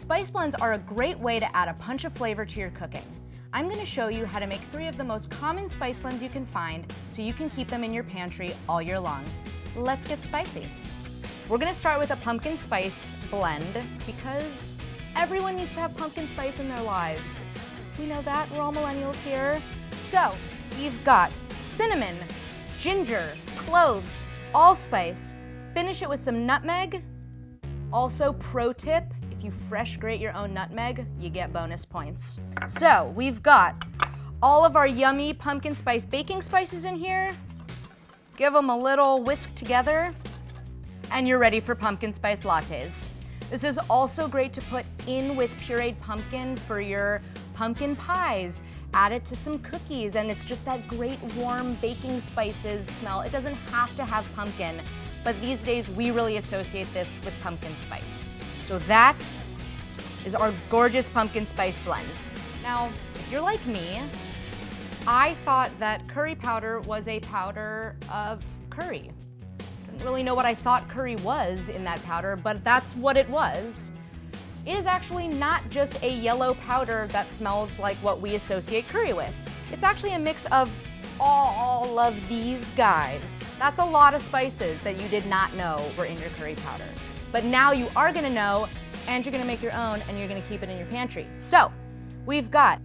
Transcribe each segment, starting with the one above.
Spice blends are a great way to add a punch of flavor to your cooking. I'm going to show you how to make 3 of the most common spice blends you can find so you can keep them in your pantry all year long. Let's get spicy. We're going to start with a pumpkin spice blend because everyone needs to have pumpkin spice in their lives. We know that, we're all millennials here. So, we've got cinnamon, ginger, cloves, allspice. Finish it with some nutmeg. Also, pro tip, if you fresh grate your own nutmeg, you get bonus points. So, we've got all of our yummy pumpkin spice baking spices in here. Give them a little whisk together, and you're ready for pumpkin spice lattes. This is also great to put in with pureed pumpkin for your pumpkin pies. Add it to some cookies, and it's just that great warm baking spices smell. It doesn't have to have pumpkin, but these days we really associate this with pumpkin spice. So that is our gorgeous pumpkin spice blend. Now, if you're like me, I thought that curry powder was a powder of curry. Didn't really know what I thought curry was in that powder, but that's what it was. It is actually not just a yellow powder that smells like what we associate curry with. It's actually a mix of all of these guys. That's a lot of spices that you did not know were in your curry powder. But now you are gonna know, and you're gonna make your own, and you're gonna keep it in your pantry. So, we've got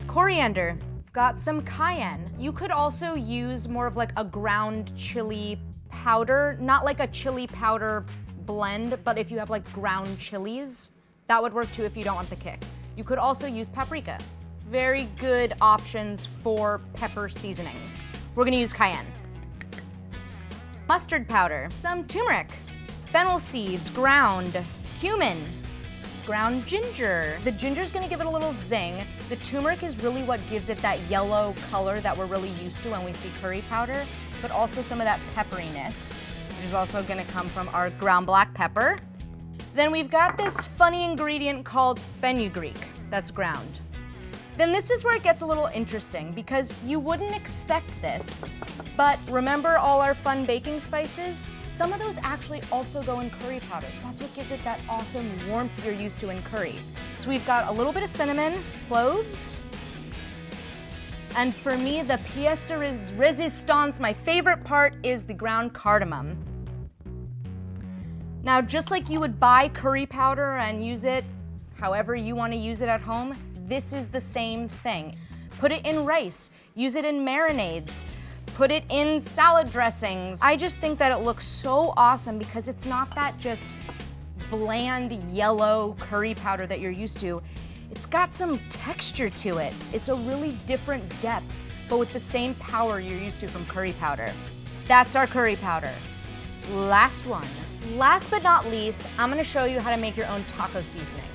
coriander, we've got some cayenne. You could also use more of like a ground chili powder, not like a chili powder blend, but if you have like ground chilies, that would work too if you don't want the kick. You could also use paprika. Very good options for pepper seasonings. We're gonna use cayenne. Mustard powder, some turmeric, fennel seeds, ground, cumin, ground ginger. The ginger's gonna give it a little zing. The turmeric is really what gives it that yellow color that we're really used to when we see curry powder, but also some of that pepperiness, which is also gonna come from our ground black pepper. Then we've got this funny ingredient called fenugreek that's ground. Then this is where it gets a little interesting because you wouldn't expect this, but remember all our fun baking spices? Some of those actually also go in curry powder. That's what gives it that awesome warmth you're used to in curry. So we've got a little bit of cinnamon, cloves, and for me, the pièce de résistance, my favorite part, is the ground cardamom. Now, just like you would buy curry powder and use it however you want to use it at home, this is the same thing. Put it in rice, use it in marinades, put it in salad dressings. I just think that it looks so awesome because it's not that just bland yellow curry powder that you're used to. It's got some texture to it. It's a really different depth, but with the same power you're used to from curry powder. That's our curry powder. Last one. Last but not least, I'm gonna show you how to make your own taco seasoning.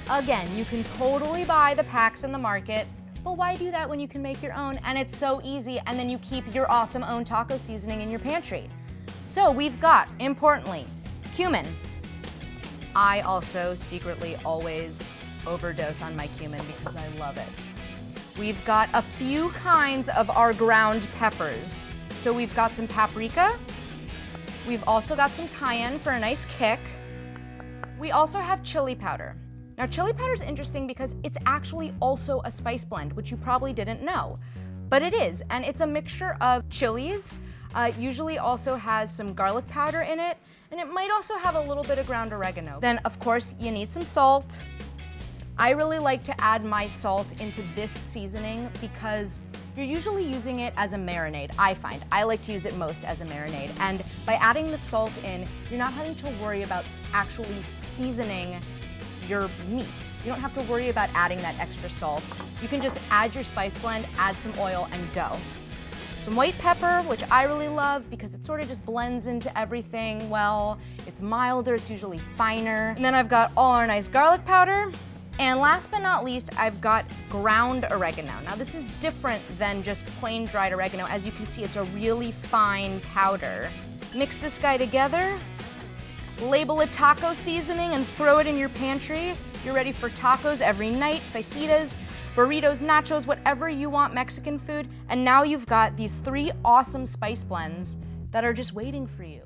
Again, you can totally buy the packs in the market, but why do that when you can make your own? And it's so easy, and then you keep your awesome own taco seasoning in your pantry. So we've got, importantly, cumin. I also secretly always overdose on my cumin because I love it. We've got a few kinds of our ground peppers. So we've got some paprika. We've also got some cayenne for a nice kick. We also have chili powder. Now, chili powder is interesting because it's actually also a spice blend, which you probably didn't know, but it is, and it's a mixture of chilies. Usually also has some garlic powder in it, and it might also have a little bit of ground oregano. Then, of course, you need some salt. I really like to add my salt into this seasoning because you're usually using it as a marinade, I find. I like to use it most as a marinade, and by adding the salt in, you're not having to worry about actually seasoning your meat. You don't have to worry about adding that extra salt. You can just add your spice blend, add some oil, and go. Some white pepper, which I really love because it sort of just blends into everything well. It's milder, it's usually finer. And then I've got all our nice garlic powder. And last but not least, I've got ground oregano. Now this is different than just plain dried oregano. As you can see, it's a really fine powder. Mix this guy together. Label it taco seasoning and throw it in your pantry. You're ready for tacos every night, fajitas, burritos, nachos, whatever you want Mexican food. And now you've got these 3 awesome spice blends that are just waiting for you.